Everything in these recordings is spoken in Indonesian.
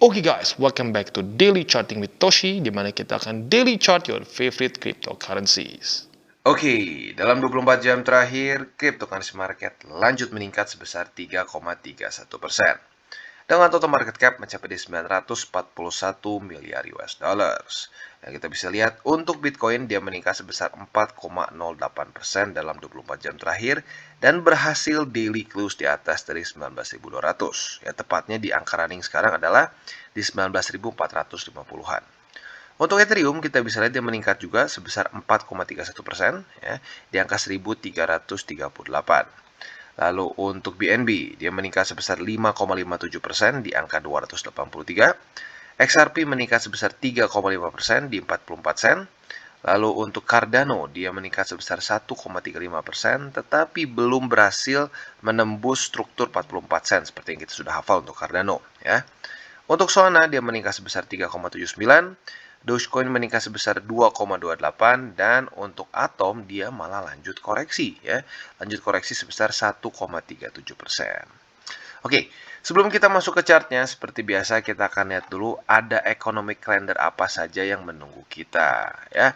Oke guys, welcome back to Daily Charting with Toshi, di mana kita akan daily chart your favorite cryptocurrencies. Oke, dalam 24 jam terakhir, cryptocurrency market lanjut meningkat sebesar 3,31%. Dengan total market cap mencapai di 941 miliar US dollars. Nah, kita bisa lihat untuk Bitcoin dia meningkat sebesar 4,08% dalam 24 jam terakhir dan berhasil daily close di atas dari 19.200. Ya, tepatnya di angka running sekarang adalah di 19.450-an. Untuk Ethereum kita bisa lihat dia meningkat juga sebesar 4,31% ya, di angka 1338. Lalu untuk BNB dia meningkat sebesar 5,57% di angka 283. XRP meningkat sebesar 3,5% di 44 sen. Lalu untuk Cardano dia meningkat sebesar 1,35% tetapi belum berhasil menembus struktur 44 sen seperti yang kita sudah hafal untuk Cardano ya. Untuk Solana dia meningkat sebesar 3,79, Dogecoin meningkat sebesar 2,28 dan untuk Atom dia malah lanjut koreksi ya. Lanjut koreksi sebesar 1,37%. Oke, sebelum kita masuk ke chartnya seperti biasa kita akan lihat dulu ada economic calendar apa saja yang menunggu kita ya.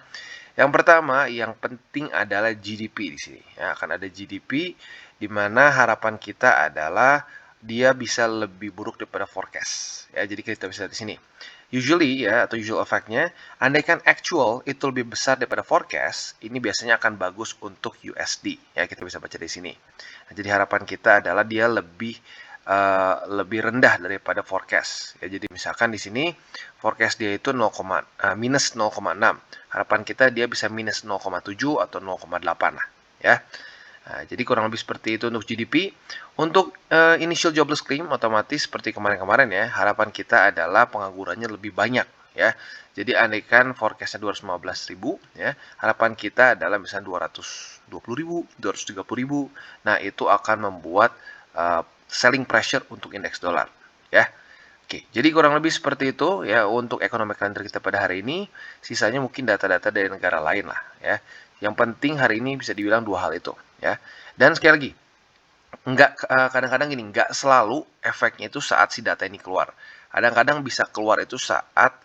Yang pertama yang penting adalah GDP di sini ya, akan ada GDP di mana harapan kita adalah dia bisa lebih buruk daripada forecast ya. Jadi kita bisa lihat di sini. Usually ya atau usual effect-nya, andaikan actual itu lebih besar daripada forecast, ini biasanya akan bagus untuk USD ya, kita bisa baca di sini. Nah, jadi harapan kita adalah dia lebih rendah daripada forecast ya. Jadi misalkan di sini forecast dia itu minus 0,6. Harapan kita dia bisa minus 0,7 atau 0,8 lah ya. Nah, jadi kurang lebih seperti itu untuk GDP. Untuk initial jobless claim otomatis seperti kemarin-kemarin ya, harapan kita adalah penganggurannya lebih banyak ya. Jadi andaikan forecastnya 215.000 ya, harapan kita adalah misalnya 220.000, 230.000. Nah, itu akan membuat selling pressure untuk indeks dolar ya. Oke, jadi kurang lebih seperti itu ya untuk economic calendar kita pada hari ini. Sisanya mungkin data-data dari negara lain lah ya. Yang penting hari ini bisa dibilang dua hal itu ya. Dan sekali lagi, kadang-kadang gini, nggak selalu efeknya itu saat si data ini keluar. Kadang-kadang bisa keluar itu saat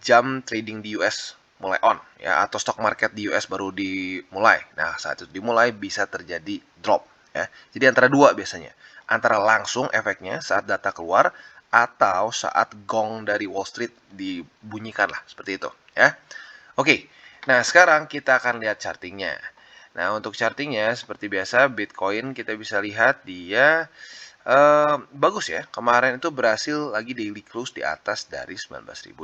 jam trading di US mulai on ya, atau stock market di US baru dimulai. Nah, saat itu dimulai bisa terjadi drop ya. Jadi antara dua biasanya. Antara langsung efeknya saat data keluar atau saat gong dari Wall Street dibunyikan lah seperti itu ya. Oke. Nah, sekarang kita akan lihat chartingnya. Nah, untuk chartingnya seperti biasa Bitcoin kita bisa lihat dia bagus ya. Kemarin itu berhasil lagi daily close di atas dari 19.200.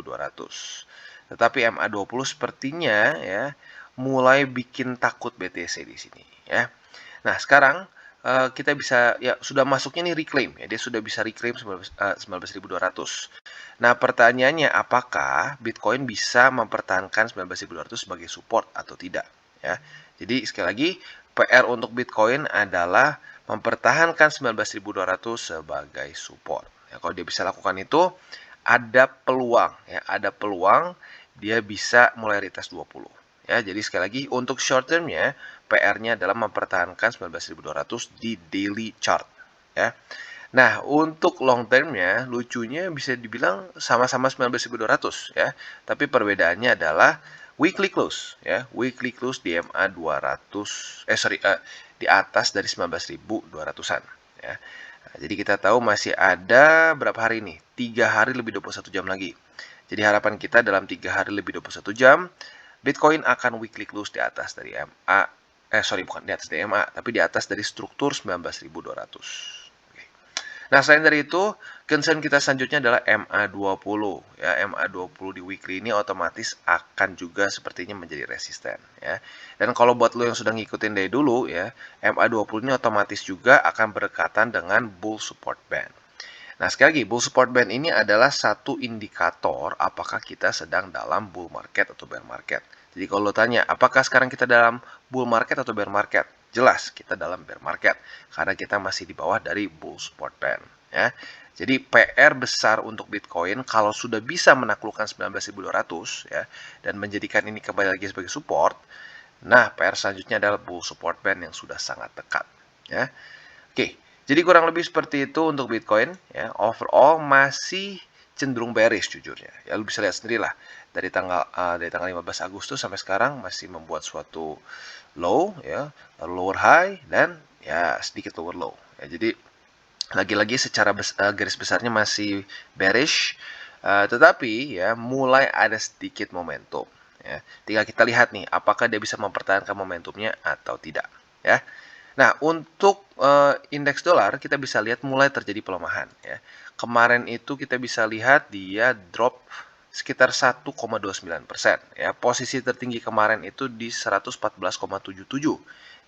Tetapi MA20 sepertinya ya mulai bikin takut BTC di sini ya. Nah, sekarang kita bisa ya sudah masuknya nih reclaim ya. Dia sudah bisa reclaim 19.200. Nah, pertanyaannya apakah Bitcoin bisa mempertahankan 19.200 sebagai support atau tidak ya. Jadi sekali lagi PR untuk Bitcoin adalah mempertahankan 19.200 sebagai support. Ya, kalau dia bisa lakukan itu ada peluang ya, ada peluang dia bisa mulai retest 20. Ya, jadi sekali lagi untuk short termnya PR-nya adalah mempertahankan 19.200 di daily chart ya. Nah, untuk long termnya lucunya bisa dibilang sama-sama 19.200 ya. Tapi perbedaannya adalah weekly close ya. Weekly close di MA 200 di atas dari 19.200-an ya. Nah, jadi kita tahu masih ada berapa hari ini? 3 hari lebih 21 jam lagi. Jadi harapan kita dalam 3 hari lebih 21 jam Bitcoin akan weekly close di atas dari MA, bukan di atas dari MA, tapi di atas dari struktur 19.200. Oke. Nah, selain dari itu, concern kita selanjutnya adalah MA20. Ya, MA20 di weekly ini otomatis akan juga sepertinya menjadi resisten. Ya. Dan kalau buat lo yang sudah ngikutin dari dulu, ya, MA20 ini otomatis juga akan berdekatan dengan bull support band. Nah, sekali lagi, bull support band ini adalah satu indikator apakah kita sedang dalam bull market atau bear market. Jadi kalau lo tanya, apakah sekarang kita dalam bull market atau bear market? Jelas, kita dalam bear market. Karena kita masih di bawah dari bull support band. Ya. Jadi PR besar untuk Bitcoin kalau sudah bisa menaklukkan 19.200 ya, dan menjadikan ini kembali lagi sebagai support. Nah, PR selanjutnya adalah bull support band yang sudah sangat dekat. Ya. Oke. Jadi kurang lebih seperti itu untuk Bitcoin ya. Overall masih cenderung bearish jujurnya. Ya lu bisa lihat sendiri lah dari tanggal 15 Agustus sampai sekarang masih membuat suatu low ya, lalu lower high dan ya sedikit lower low. Ya, jadi lagi-lagi secara garis besarnya masih bearish, tetapi ya mulai ada sedikit momentum ya. Tinggal kita lihat nih apakah dia bisa mempertahankan momentumnya atau tidak ya. Nah, untuk indeks dolar kita bisa lihat mulai terjadi pelemahan ya. Kemarin itu kita bisa lihat dia drop sekitar 1,29% ya. Posisi tertinggi kemarin itu di 114,77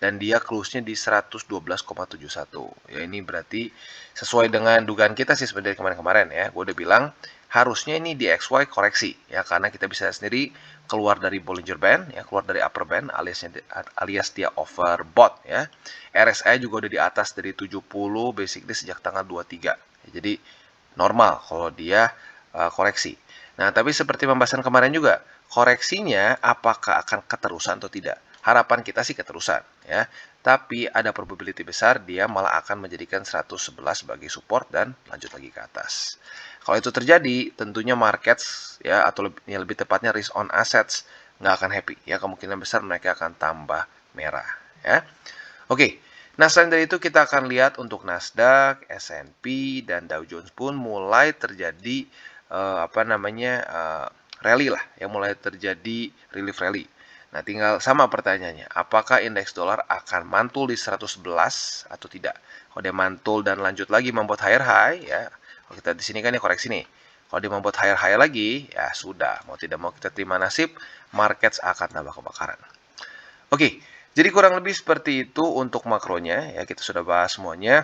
dan dia close-nya di 112,71. Ya, ini berarti sesuai dengan dugaan kita sih sebenarnya kemarin-kemarin ya. Gue udah bilang harusnya ini di XY koreksi ya, karena kita bisa sendiri keluar dari Bollinger Band ya, keluar dari upper band alias dia overbought ya. RSI juga udah di atas dari 70 basically sejak tanggal 23. Ya, jadi normal kalau dia koreksi. Nah, tapi seperti pembahasan kemarin juga, koreksinya apakah akan keterusan atau tidak? Harapan kita sih keterusan ya. Tapi ada probability besar dia malah akan menjadikan 111 sebagai support dan lanjut lagi ke atas. Kalau itu terjadi, tentunya markets ya atau lebih tepatnya risk on assets nggak akan happy ya. Kemungkinan besar mereka akan tambah merah ya. Oke. Nah, selain dari itu kita akan lihat untuk Nasdaq, S&P dan Dow Jones pun mulai terjadi rally lah, yang mulai terjadi relief rally. Nah, tinggal sama pertanyaannya, apakah indeks dolar akan mantul di 111 atau tidak? Kalau dia mantul dan lanjut lagi membuat higher high ya. Kalau kita di sini kan ya koreksi nih. Kalau dia membuat higher high lagi, ya sudah, mau tidak mau kita terima nasib, markets akan tambah kebakaran. Oke, jadi kurang lebih seperti itu untuk makronya ya, kita sudah bahas semuanya.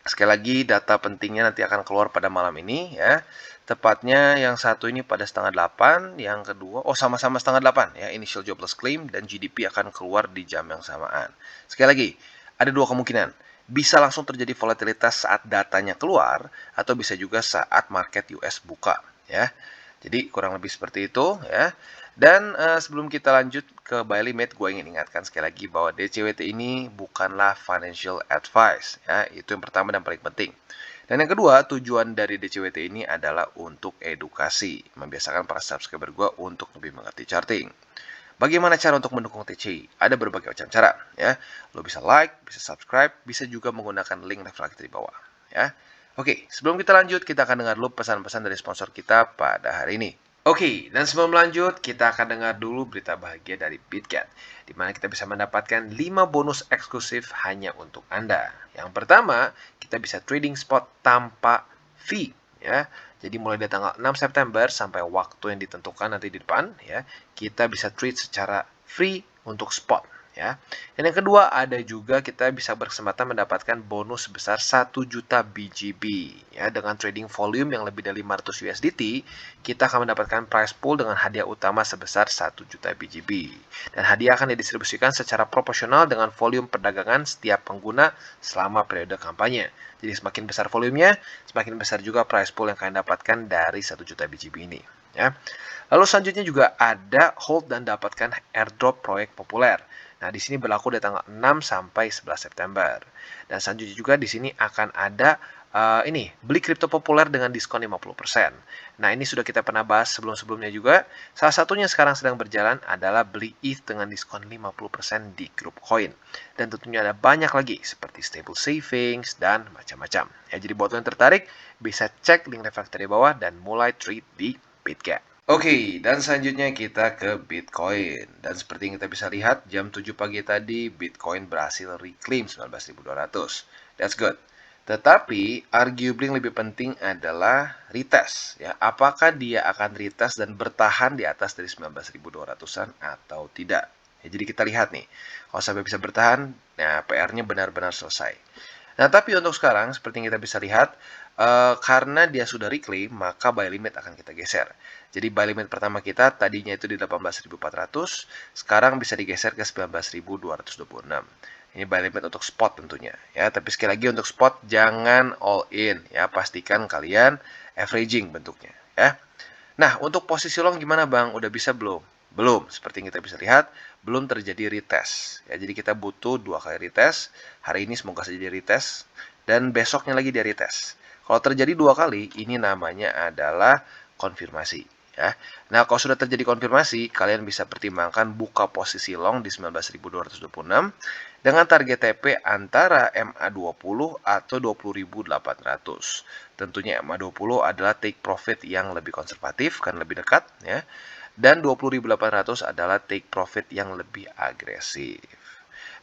Sekali lagi data pentingnya nanti akan keluar pada malam ini ya. Tepatnya yang satu ini pada setengah 8, yang kedua sama-sama setengah 8 ya, initial jobless claim dan GDP akan keluar di jam yang samaan. Sekali lagi, ada dua kemungkinan. Bisa langsung terjadi volatilitas saat datanya keluar atau bisa juga saat market US buka ya. Jadi kurang lebih seperti itu ya. Dan sebelum kita lanjut ke buy limit, gue ingin ingatkan sekali lagi bahwa DCWT ini bukanlah financial advice ya. Itu yang pertama dan paling penting. Dan yang kedua, tujuan dari DCWT ini adalah untuk edukasi, membiasakan para subscriber gue untuk lebih mengerti charting. Bagaimana cara untuk mendukung TCI? Ada berbagai macam cara ya. Lo bisa like, bisa subscribe, bisa juga menggunakan link referensi di bawah ya. Oke, sebelum kita lanjut, kita akan dengar dulu pesan-pesan dari sponsor kita pada hari ini. Oke, dan sebelum lanjut, kita akan dengar dulu berita bahagia dari BitGet, di mana kita bisa mendapatkan 5 bonus eksklusif hanya untuk Anda. Yang pertama, kita bisa trading spot tanpa fee, ya. Jadi mulai dari tanggal 6 September sampai waktu yang ditentukan nanti di depan, ya, kita bisa trade secara free untuk spot. Ya. Dan yang kedua, ada juga kita bisa berkesempatan mendapatkan bonus sebesar 1 juta BGB. Ya, dengan trading volume yang lebih dari 500 USDT, kita akan mendapatkan prize pool dengan hadiah utama sebesar 1 juta BGB. Dan hadiah akan didistribusikan secara proporsional dengan volume perdagangan setiap pengguna selama periode kampanye. Jadi semakin besar volumenya, semakin besar juga prize pool yang kalian dapatkan dari 1 juta BGB ini. Ya. Lalu selanjutnya juga ada hold dan dapatkan airdrop proyek populer. Nah, di sini berlaku dari tanggal 6 sampai 11 September. Dan selanjutnya juga di sini akan ada beli kripto populer dengan diskon 50%. Nah, ini sudah kita pernah bahas sebelum-sebelumnya juga. Salah satunya sekarang sedang berjalan adalah beli ETH dengan diskon 50% di grup coin. Dan tentunya ada banyak lagi seperti stable savings dan macam-macam. Ya, jadi buat yang tertarik, bisa cek link referensi di bawah dan mulai trade di BitGet. Oke, dan selanjutnya kita ke Bitcoin. Dan seperti yang kita bisa lihat, jam 7 pagi tadi Bitcoin berhasil reclaim 19.200. That's good. Tetapi, arguably yang lebih penting adalah retest. Ya, apakah dia akan retest dan bertahan di atas dari 19.200-an atau tidak? Ya, jadi kita lihat nih, kalau sampai bisa bertahan, nah PR-nya benar-benar selesai. Nah, tapi untuk sekarang, seperti yang kita bisa lihat, karena dia sudah reclaim, maka buy limit akan kita geser. Jadi buy limit pertama kita tadinya itu di 18.400, sekarang bisa digeser ke 19.226. Ini buy limit untuk spot tentunya ya, tapi sekali lagi untuk spot jangan all in ya, pastikan kalian averaging bentuknya ya. Nah, untuk posisi long gimana Bang? Udah bisa belum? Belum, seperti yang kita bisa lihat, belum terjadi retest. Ya, jadi kita butuh 2 kali retest. Hari ini semoga saja retest. dan besoknya lagi dia retest. Kalau terjadi 2 kali, ini namanya adalah konfirmasi. Ya. Nah, kalau sudah terjadi konfirmasi, kalian bisa pertimbangkan buka posisi long di 19.226 dengan target TP antara MA20 atau 20.800. Tentunya MA20 adalah take profit yang lebih konservatif, kan lebih dekat, ya. Dan 20.800 adalah take profit yang lebih agresif.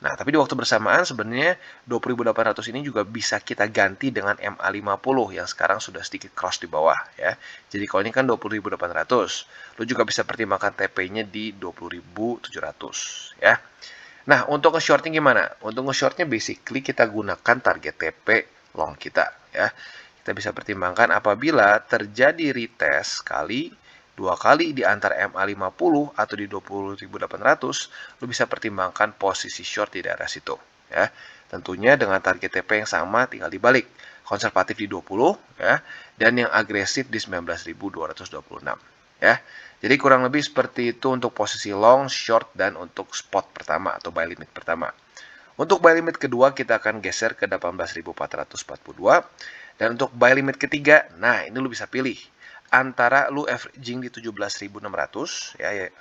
Nah, tapi di waktu bersamaan sebenarnya 20.800 ini juga bisa kita ganti dengan MA50 yang sekarang sudah sedikit cross di bawah ya. Jadi kalau ini kan 20.800, lu juga bisa pertimbangkan TP-nya di 20.700 ya. Nah, untuk nge-shortnya gimana? Untuk nge-shortnya basically kita gunakan target TP long kita ya. Kita bisa pertimbangkan apabila terjadi retest 2 kali di antara MA50 atau di 20.800, lu bisa pertimbangkan posisi short di daerah situ. Ya. Tentunya dengan target TP yang sama tinggal dibalik. Konservatif di 20 ya, dan yang agresif di 19.226 ya. Jadi kurang lebih seperti itu untuk posisi long, short, dan untuk spot pertama atau buy limit pertama. Untuk buy limit kedua kita akan geser ke 18.442 dan untuk buy limit ketiga, nah ini lu bisa pilih antara lu averaging di 17.600 ya,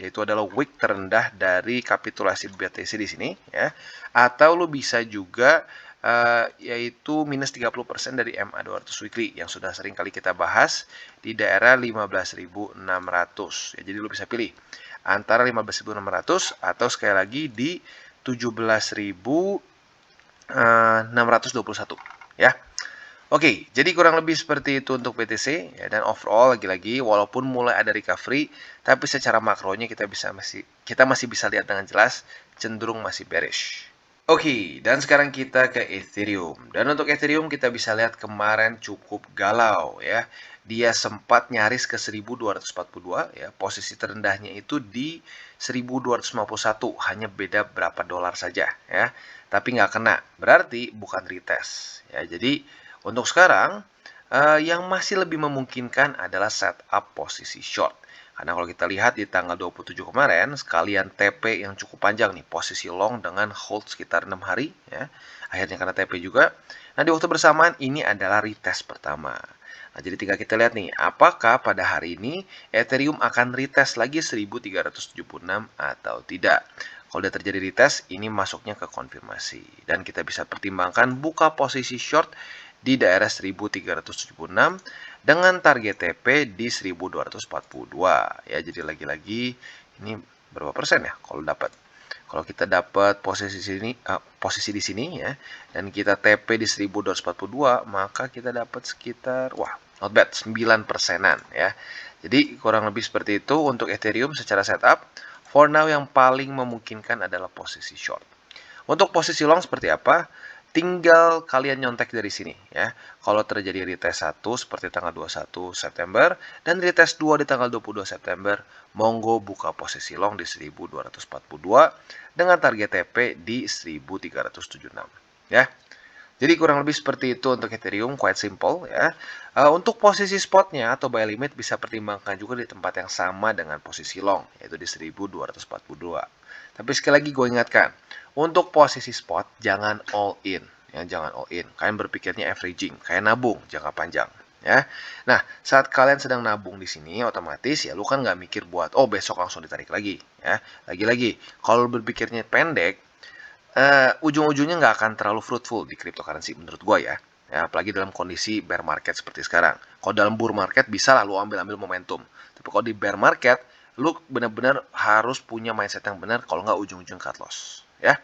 yaitu adalah wick terendah dari kapitulasi BTC di sini ya, atau lu bisa juga yaitu minus 30% dari MA200 weekly yang sudah sering kali kita bahas di daerah 15.600 ya. Jadi lu bisa pilih antara 15.600 atau sekali lagi di 17.621 ya. Oke, jadi kurang lebih seperti itu untuk BTC ya, dan overall lagi-lagi walaupun mulai ada recovery, tapi secara makronya kita masih bisa lihat dengan jelas cenderung masih bearish. Oke, dan sekarang kita ke Ethereum. Dan untuk Ethereum kita bisa lihat kemarin cukup galau ya. Dia sempat nyaris ke 1242 ya. Posisi terendahnya itu di 1251, hanya beda berapa dolar saja ya. Tapi nggak kena, berarti bukan retest ya. Jadi untuk sekarang, yang masih lebih memungkinkan adalah setup posisi short. Karena kalau kita lihat di tanggal 27 kemarin, sekalian TP yang cukup panjang nih, posisi long dengan hold sekitar 6 hari. Ya. Akhirnya karena TP juga. Nah, di waktu bersamaan ini adalah retest pertama. Nah, jadi tinggal kita lihat nih, apakah pada hari ini Ethereum akan retest lagi 1376 atau tidak. Kalau dia terjadi retest, ini masuknya ke konfirmasi. Dan kita bisa pertimbangkan buka posisi short di daerah 1376 dengan target TP di 1242 ya. Jadi lagi-lagi ini berapa persen ya kalau dapat? Kalau kita dapat posisi di sini ya, dan kita TP di 1242, maka kita dapat sekitar not bad 9 persenan ya. Jadi kurang lebih seperti itu untuk Ethereum secara setup. For now yang paling memungkinkan adalah posisi short. Untuk posisi long seperti apa? Tinggal kalian nyontek dari sini ya. Kalau terjadi retest 1 seperti tanggal 21 September dan retest 2 di tanggal 22 September, monggo buka posisi long di 1242 dengan target TP di 1376 ya. Jadi kurang lebih seperti itu untuk Ethereum, quite simple ya. Untuk posisi spotnya atau buy limit bisa pertimbangkan juga di tempat yang sama dengan posisi long, yaitu di 1242. Tapi sekali lagi gue ingatkan, untuk posisi spot jangan all in, ya jangan all in. Kalian berpikirnya averaging, kayak nabung jangka panjang, ya. Nah, saat kalian sedang nabung di sini, otomatis ya lu kan nggak mikir buat besok langsung ditarik lagi, ya. Lagi-lagi, kalau berpikirnya pendek, ujung-ujungnya nggak akan terlalu fruitful di cryptocurrency menurut gue ya. Ya, apalagi dalam kondisi bear market seperti sekarang. Kalau dalam bull market bisa lah lu ambil momentum. Tapi kalau di bear market, lu benar-benar harus punya mindset yang benar, kalau nggak ujung-ujung cut loss. Ya.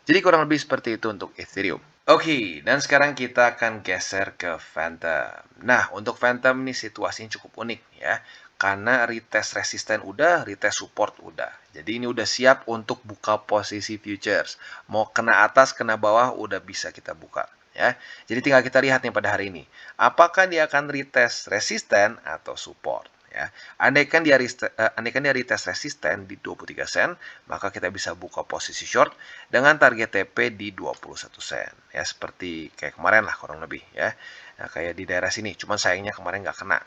Jadi kurang lebih seperti itu untuk Ethereum. Oke, dan sekarang kita akan geser ke Phantom. Nah, untuk Phantom ini situasinya cukup unik ya. Karena retest resisten udah, retest support udah. Jadi ini udah siap untuk buka posisi futures. Mau kena atas, kena bawah, udah bisa kita buka. Ya, jadi tinggal kita lihat nih pada hari ini. Apakah dia akan retest resisten atau support? Ya. Andaikan dia retest resisten di 23 sen, maka kita bisa buka posisi short dengan target TP di 21 sen. Ya, seperti kayak kemarin lah kurang lebih ya. Nah, kayak di daerah sini, cuman sayangnya kemarin nggak kena.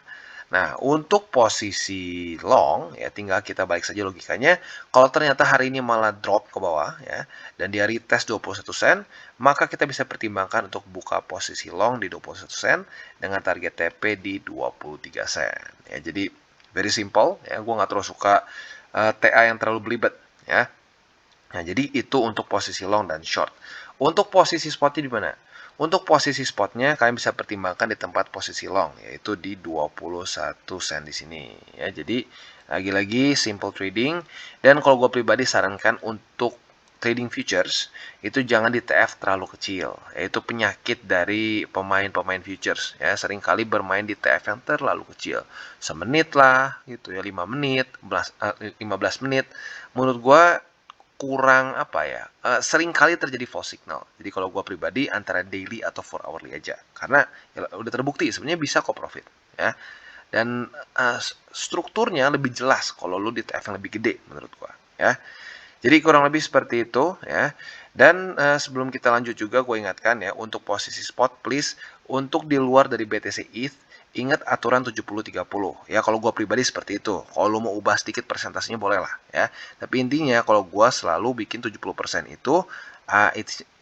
Nah, untuk posisi long, ya tinggal kita balik saja logikanya. Kalau ternyata hari ini malah drop ke bawah, ya, dan dia retest 21 sen, maka kita bisa pertimbangkan untuk buka posisi long di 21 sen dengan target TP di 23 sen. Ya, jadi very simple, ya. Gue nggak terlalu suka TA yang terlalu belibet, ya. Nah, jadi itu untuk posisi long dan short. Untuk posisi spotnya di mana? Untuk posisi spotnya kalian bisa pertimbangkan di tempat posisi long, yaitu di 21 sen di sini. Ya, jadi lagi-lagi simple trading. Dan kalau gue pribadi sarankan untuk trading futures itu jangan di TF terlalu kecil, yaitu penyakit dari pemain-pemain futures. Ya, seringkali bermain di TF yang terlalu kecil, semenit lah, gitu ya, 5 menit, 15 menit. Menurut gue kurang apa ya, sering kali terjadi false signal. Jadi kalau gue pribadi antara daily atau 4 hourly aja, karena ya, udah terbukti sebenarnya bisa kok profit, ya. Dan strukturnya lebih jelas kalau lu di TF yang lebih gede menurut gue, ya. Jadi kurang lebih seperti itu, ya. Dan sebelum kita lanjut juga gue ingatkan ya, untuk posisi spot please untuk di luar dari BTC ETH ingat aturan 70-30. Ya kalau gue pribadi seperti itu. Kalau lu mau ubah sedikit persentasenya boleh lah, ya. Tapi intinya kalau gue selalu bikin 70% itu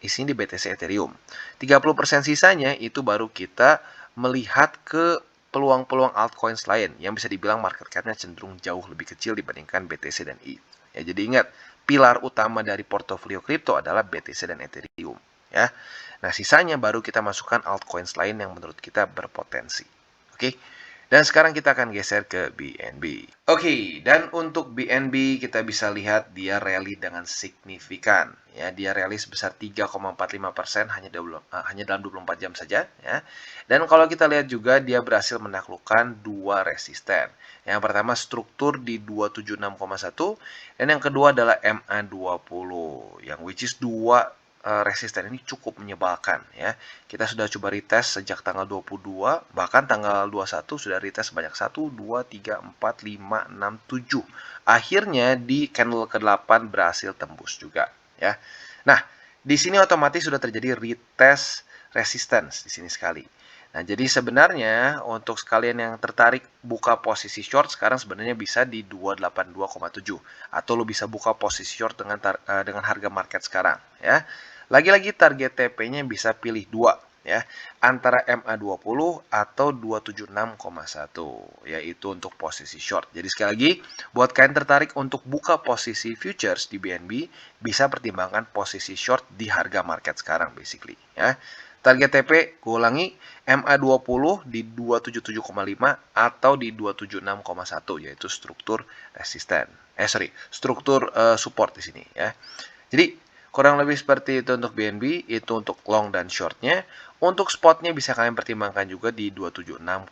isinya di BTC Ethereum. 30% sisanya itu baru kita melihat ke peluang-peluang altcoins lain yang bisa dibilang market cap-nya cenderung jauh lebih kecil dibandingkan BTC dan ETH. Ya, jadi ingat, pilar utama dari portofolio kripto adalah BTC dan Ethereum, ya. Nah, sisanya baru kita masukkan altcoins lain yang menurut kita berpotensi. Oke. Dan sekarang kita akan geser ke BNB. Oke, dan untuk BNB kita bisa lihat dia rally dengan signifikan. Ya, dia rally sebesar 3,45% hanya dalam 24 jam saja. Ya. Dan kalau kita lihat juga dia berhasil menaklukkan dua resisten. Yang pertama struktur di 276,1 dan yang kedua adalah MA20 yang which is dua resisten ini cukup menyebalkan, ya. Kita sudah coba retest sejak tanggal 22, bahkan tanggal 21 sudah retest banyak 1, 2, 3, 4, 5, 6, 7. Akhirnya di candle ke-8 berhasil tembus juga, ya. Nah, di sini otomatis sudah terjadi retest resistance di sini sekali. Nah, jadi sebenarnya untuk sekalian yang tertarik buka posisi short sekarang sebenarnya bisa di 282,7 atau lo bisa buka posisi short dengan harga market sekarang, ya. Lagi-lagi target TP-nya bisa pilih dua, ya, antara MA20 atau 276,1, yaitu untuk posisi short. Jadi sekali lagi, buat kalian tertarik untuk buka posisi futures di BNB, bisa pertimbangkan posisi short di harga market sekarang basically, ya. Target TP, gue ulangi, MA20 di 277,5 atau di 276,1, yaitu struktur resisten. Struktur support di sini, ya. Jadi kurang lebih seperti itu untuk BNB, itu untuk long dan shortnya. Untuk spotnya bisa kalian pertimbangkan juga di 276,1.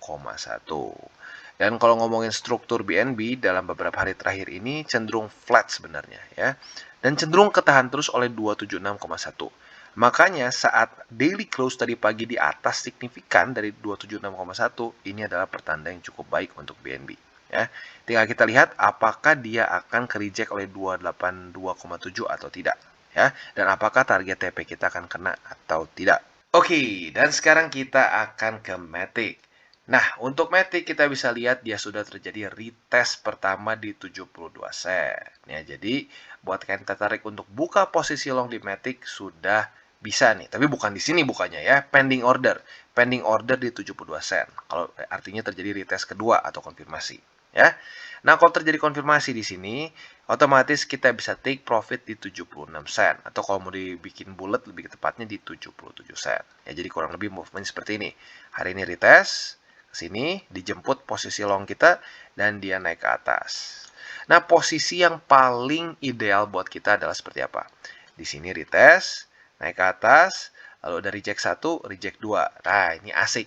Dan kalau ngomongin struktur BNB dalam beberapa hari terakhir ini cenderung flat sebenarnya, ya. Dan cenderung ketahan terus oleh 276,1. Makanya saat daily close tadi pagi di atas signifikan dari 276,1, ini adalah pertanda yang cukup baik untuk BNB. Ya, tinggal kita lihat apakah dia akan ke reject oleh 282,7 atau tidak, ya, dan apakah target TP kita akan kena atau tidak. Oke, dan sekarang kita akan ke Matic. Nah, untuk Matic kita bisa lihat dia sudah terjadi retest pertama di 72 sen. Ya, jadi buat kalian tertarik untuk buka posisi long di Matic sudah bisa nih, tapi bukan di sini bukannya ya, pending order. Pending order di 72 sen. Kalau artinya terjadi retest kedua atau konfirmasi, ya. Nah, kalau terjadi konfirmasi di sini, otomatis kita bisa take profit di 76 sen atau kalau mau dibikin bulat lebih tepatnya di 77 sen. Ya, jadi kurang lebih movement seperti ini. Hari ini retest ke sini, dijemput posisi long kita dan dia naik ke atas. Nah, posisi yang paling ideal buat kita adalah seperti apa? Di sini retest, naik ke atas, lalu ada reject 1, reject 2. Nah, ini asik.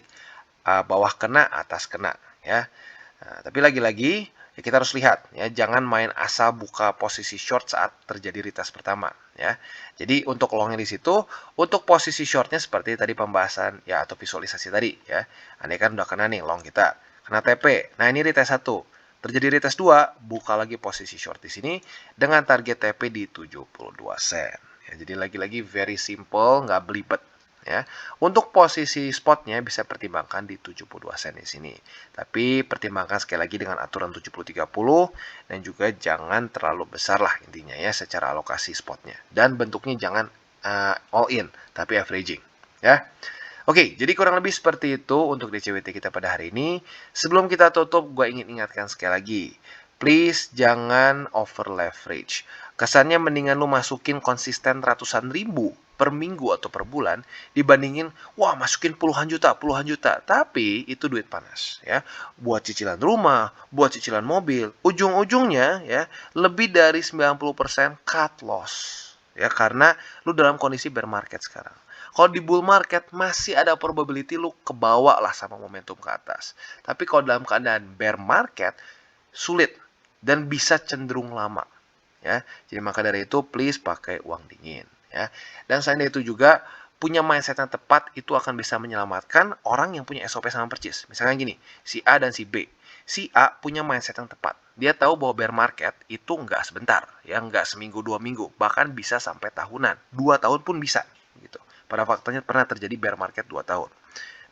Bawah kena, atas kena, ya. Nah, tapi lagi-lagi ya kita harus lihat ya, jangan main asal buka posisi short saat terjadi retest pertama, ya. Jadi untuk longnya di situ, untuk posisi shortnya seperti tadi pembahasan ya atau visualisasi tadi ya. Andai kan udah kena nih long kita, kena TP. Nah, ini retest 1. Terjadi retest 2, buka lagi posisi short di sini dengan target TP di 72 sen. Ya, jadi lagi-lagi very simple, nggak belibet, Ya. Untuk posisi spotnya bisa pertimbangkan di 72 sen di sini. Tapi pertimbangkan sekali lagi dengan aturan 70-30 dan juga jangan terlalu besar lah intinya ya secara alokasi spotnya. Dan bentuknya jangan all in, tapi averaging. Ya. Oke, jadi kurang lebih seperti itu untuk DCWT kita pada hari ini. Sebelum kita tutup, gue ingin ingatkan sekali lagi. Please jangan over leverage. Kesannya mendingan lu masukin konsisten ratusan ribu per minggu atau per bulan dibandingin wah masukin puluhan juta. Tapi itu duit panas ya. Buat cicilan rumah, buat cicilan mobil, ujung-ujungnya ya lebih dari 90% cut loss. Ya karena lu dalam kondisi bear market sekarang. Kalau di bull market masih ada probability lu kebawa lah sama momentum ke atas. Tapi kalau dalam keadaan bear market sulit dan bisa cenderung lama. Ya, jadi maka dari itu please pakai uang dingin. Ya, dan selain itu juga punya mindset yang tepat itu akan bisa menyelamatkan orang yang punya SOP sama percis. Misalnya gini, si A dan si B. Si A punya mindset yang tepat. Dia tahu bahwa bear market itu nggak sebentar, ya nggak seminggu 2 minggu, bahkan bisa sampai tahunan, 2 tahun pun bisa. Gitu. Pada faktanya pernah terjadi bear market 2 tahun.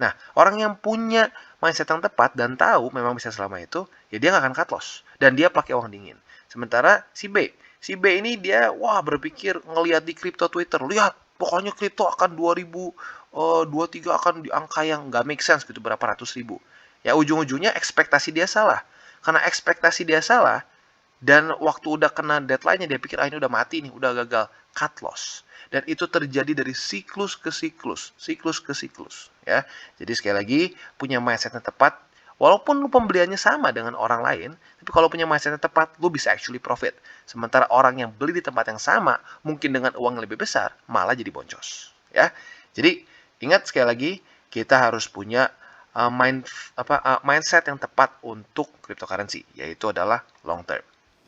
Nah, orang yang punya mindset yang tepat dan tahu memang bisa selama itu, ya dia nggak akan cut loss. Dan dia pakai uang dingin. Sementara si B ini dia berpikir ngelihat di kripto Twitter, lihat pokoknya kripto akan 2023 akan di angka yang nggak make sense gitu, berapa ratus ribu. Ya ujung-ujungnya ekspektasi dia salah. Karena ekspektasi dia salah, dan waktu udah kena deadline-nya dia pikir ini udah mati nih, udah gagal, cut loss. Dan itu terjadi dari siklus ke siklus ya. Jadi sekali lagi punya mindset yang tepat, walaupun lu pembeliannya sama dengan orang lain, tapi kalau punya mindset yang tepat, lu bisa actually profit. Sementara orang yang beli di tempat yang sama, mungkin dengan uang yang lebih besar, malah jadi boncos, ya. Jadi ingat sekali lagi, kita harus punya mindset yang tepat untuk cryptocurrency, yaitu adalah long term.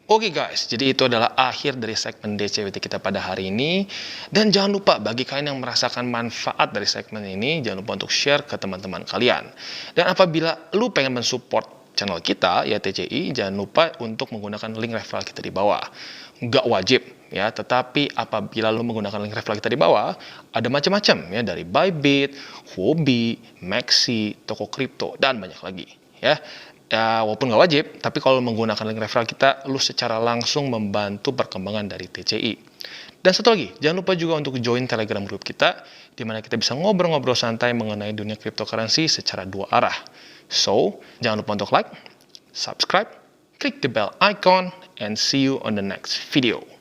Oke guys, jadi itu adalah akhir dari segmen DCWT kita pada hari ini. Dan jangan lupa bagi kalian yang merasakan manfaat dari segmen ini, jangan lupa untuk share ke teman-teman kalian. Dan apabila lu pengen mensupport channel kita, ya TCI, jangan lupa untuk menggunakan link referral kita di bawah. Nggak wajib, ya, tetapi apabila lu menggunakan link referral kita di bawah, ada macam-macam ya, dari Bybit, Huobi, Maxi, toko kripto, dan banyak lagi. Ya, walaupun nggak wajib, tapi kalau menggunakan link referral kita, lu secara langsung membantu perkembangan dari TCI. Dan satu lagi, jangan lupa juga untuk join Telegram group kita, di mana kita bisa ngobrol-ngobrol santai mengenai dunia cryptocurrency secara 2 arah. So, jangan lupa untuk like, subscribe, click the bell icon, and see you on the next video.